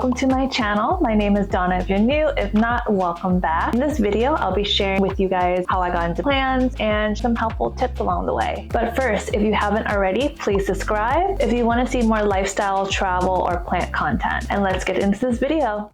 welcome to my channel. My name is Donna if you're new. If not, welcome back. In this video, I'll be sharing with you guys how I got into plants and some helpful tips along the way. But first, if you haven't already, please subscribe if you want to see more lifestyle, travel, or plant content. And let's get into this video.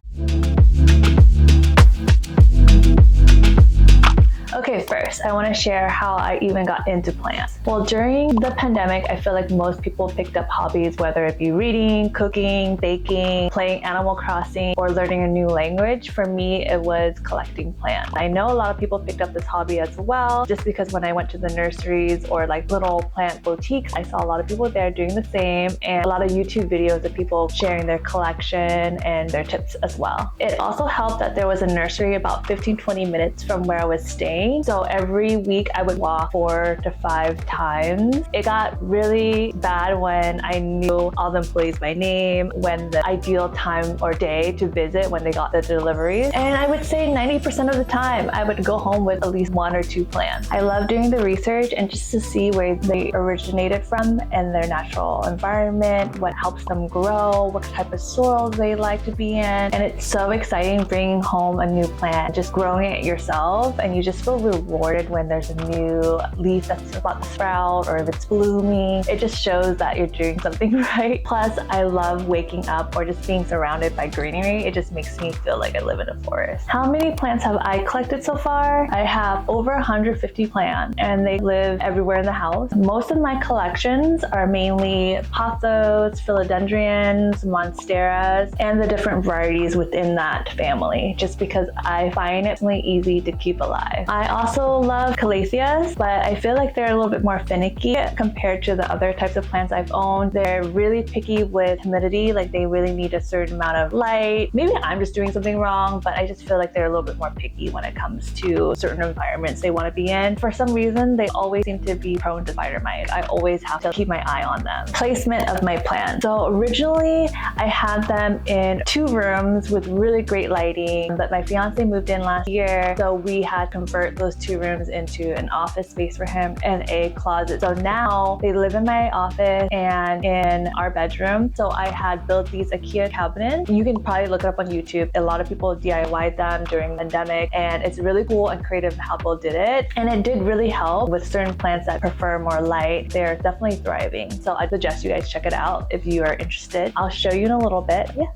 Okay, first, I want to share how I even got into plants. Well, during the pandemic, I feel like most people picked up hobbies, whether it be reading, cooking, baking, playing Animal Crossing, or learning a new language. For me, it was collecting plants. I know a lot of people picked up this hobby as well, just because when I went to the nurseries or like little plant boutiques, I saw a lot of people there doing the same and a lot of YouTube videos of people sharing their collection and their tips as well. It also helped that there was a nursery about 15-20 minutes from where I was staying. So every week I would walk 4 to 5 times. It got really bad when I knew all the employees by name, when the ideal time or day to visit when they got the deliveries. And I would say 90% of the time I would go home with at least 1 or 2 plants. I love doing the research and just to see where they originated from and their natural environment, what helps them grow, what type of soils they like to be in. And it's so exciting bringing home a new plant, just growing it yourself, and you just feel rewarded when there's a new leaf that's about to sprout or if it's blooming. It just shows that you're doing something right. Plus, I love waking up or just being surrounded by greenery. It just makes me feel like I live in a forest. How many plants have I collected so far? I have over 150 plants and they live everywhere in the house. Most of my collections are mainly pothos, philodendrons, monsteras, and the different varieties within that family, just because I find it really easy to keep alive. I also love calatheas, but I feel like they're a little bit more finicky compared to the other types of plants I've owned. They're really picky with humidity, like they really need a certain amount of light. Maybe I'm just doing something wrong, but I just feel like they're a little bit more picky when it comes to certain environments they want to be in. For some reason, they always seem to be prone to spider mite. I always have to keep my eye on them. Placement of my plants. So originally, I had them in 2 rooms with really great lighting, but my fiance moved in last year, so we had to convert those 2 rooms into an office space for him and a closet. So now they live in my office and in our bedroom. So I had built these IKEA cabinets. You can probably look it up on YouTube. A lot of people DIY'd them during the pandemic, and it's really cool and creative how people did it. And it did really help with certain plants that prefer more light. They're definitely thriving. So I suggest you guys check it out if you are interested. I'll show you in a little bit. Yeah.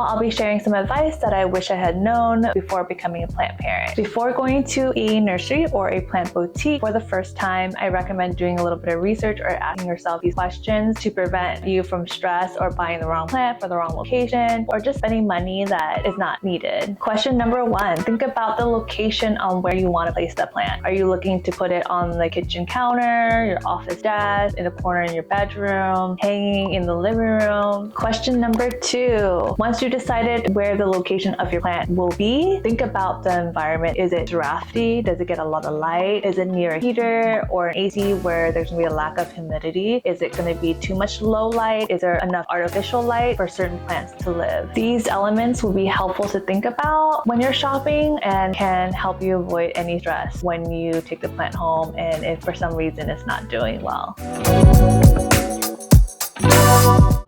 Now I'll be sharing some advice that I wish I had known before becoming a plant parent. Before going to a nursery or a plant boutique for the first time, I recommend doing a little bit of research or asking yourself these questions to prevent you from stress or buying the wrong plant for the wrong location or just spending money that is not needed. Question number 1, think about the location on where you want to place the plant. Are you looking to put it on the kitchen counter, your office desk, in the corner in your bedroom, hanging in the living room? Question number 2, once you decided where the location of your plant will be, think about the environment. Is it drafty? Does it get a lot of light? Is it near a heater or an AC where there's going to be a lack of humidity? Is it going to be too much low light? Is there enough artificial light for certain plants to live? These elements will be helpful to think about when you're shopping and can help you avoid any stress when you take the plant home and if for some reason it's not doing well.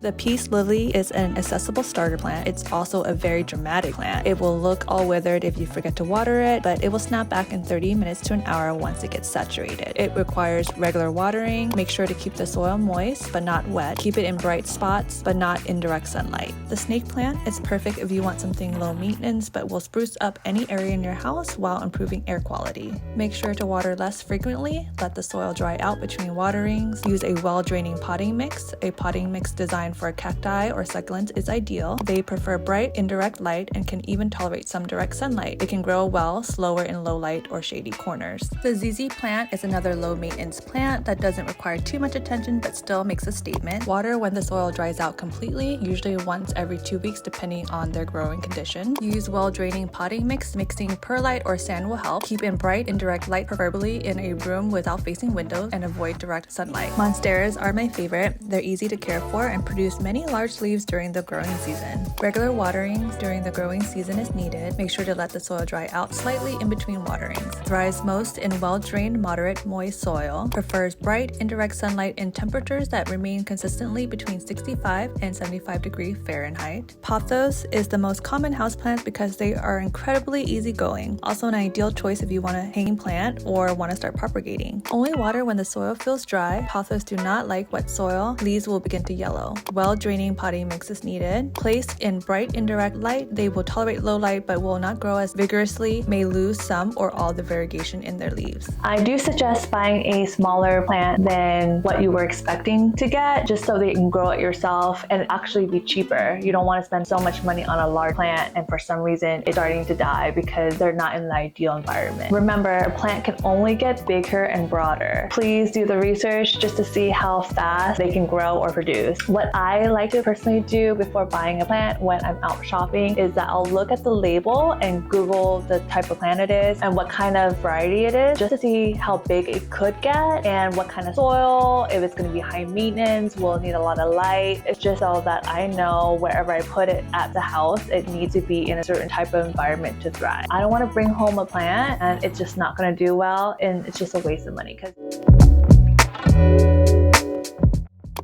The peace lily is an accessible starter plant. It's also a very dramatic plant. It will look all withered if you forget to water it, but it will snap back in 30 minutes to an hour once it gets saturated. It requires regular watering. Make sure to keep the soil moist but not wet. Keep it in bright spots but not in direct sunlight. The snake plant is perfect if you want something low maintenance but will spruce up any area in your house while improving air quality. Make sure to water less frequently. Let the soil dry out between waterings. Use a well-draining potting mix. A potting mix designed for cacti or succulents is ideal. They prefer bright, indirect light and can even tolerate some direct sunlight. It can grow well, slower in low light or shady corners. The ZZ plant is another low maintenance plant that doesn't require too much attention but still makes a statement. Water when the soil dries out completely, usually once every 2 weeks depending on their growing condition. Use well-draining potting mix. Mixing perlite or sand will help. Keep in bright, indirect light, preferably in a room without facing windows, and avoid direct sunlight. Monsteras are my favorite. They're easy to care for and produce many large leaves during the growing season. Regular waterings during the growing season is needed. Make sure to let the soil dry out slightly in between waterings. Thrives most in well-drained, moderate moist soil. Prefers bright, indirect sunlight in temperatures that remain consistently between 65 and 75 degrees Fahrenheit. Pothos is the most common houseplant because they are incredibly easygoing. Also an ideal choice if you want a hanging plant or want to start propagating. Only water when the soil feels dry. Pothos do not like wet soil. Leaves will begin to yellow. Well-draining potting mix is needed. Placed in bright indirect light, they will tolerate low light but will not grow as vigorously, may lose some or all the variegation in their leaves. I do suggest buying a smaller plant than what you were expecting to get, just so that you can grow it yourself and actually be cheaper. You don't want to spend so much money on a large plant and for some reason it's starting to die because they're not in the ideal environment. Remember, a plant can only get bigger and broader. Please do the research just to see how fast they can grow or produce. What I like to personally do before buying a plant when I'm out shopping is that I'll look at the label and Google the type of plant it is and what kind of variety it is, just to see how big it could get and what kind of soil, if it's going to be high maintenance, will it need a lot of light. It's just so that I know wherever I put it at the house, it needs to be in a certain type of environment to thrive. I don't want to bring home a plant and it's just not going to do well and it's just a waste of money.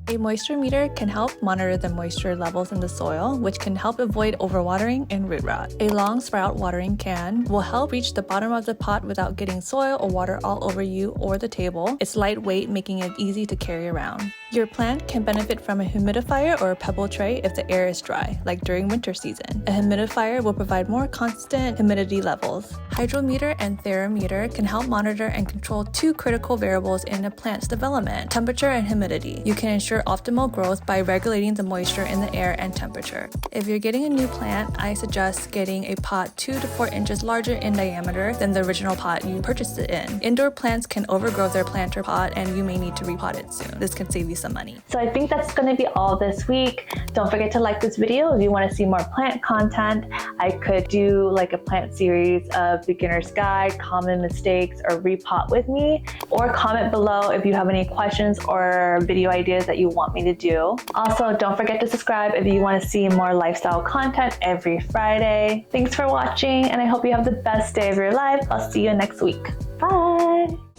A moisture meter can help monitor the moisture levels in the soil, which can help avoid overwatering and root rot. A long sprout watering can will help reach the bottom of the pot without getting soil or water all over you or the table. It's lightweight, making it easy to carry around. Your plant can benefit from a humidifier or a pebble tray if the air is dry, like during winter season. A humidifier will provide more constant humidity levels. Hydrometer and thermometer can help monitor and control two critical variables in a plant's development: temperature and humidity. You can ensure optimal growth by regulating the moisture in the air and temperature. If you're getting a new plant, I suggest getting a pot 2 to 4 inches larger in diameter than the original pot you purchased it in. Indoor plants can overgrow their planter pot and you may need to repot it soon. This can save you some money. So I think that's going to be all this week. Don't forget to like this video if you want to see more plant content. I could do like a plant series of beginner's guide, common mistakes, or repot with me, or comment below if you have any questions or video ideas that you want me to do. Also, don't forget to subscribe if you want to see more lifestyle content every Friday. Thanks for watching and I hope you have the best day of your life. I'll see you next week. Bye!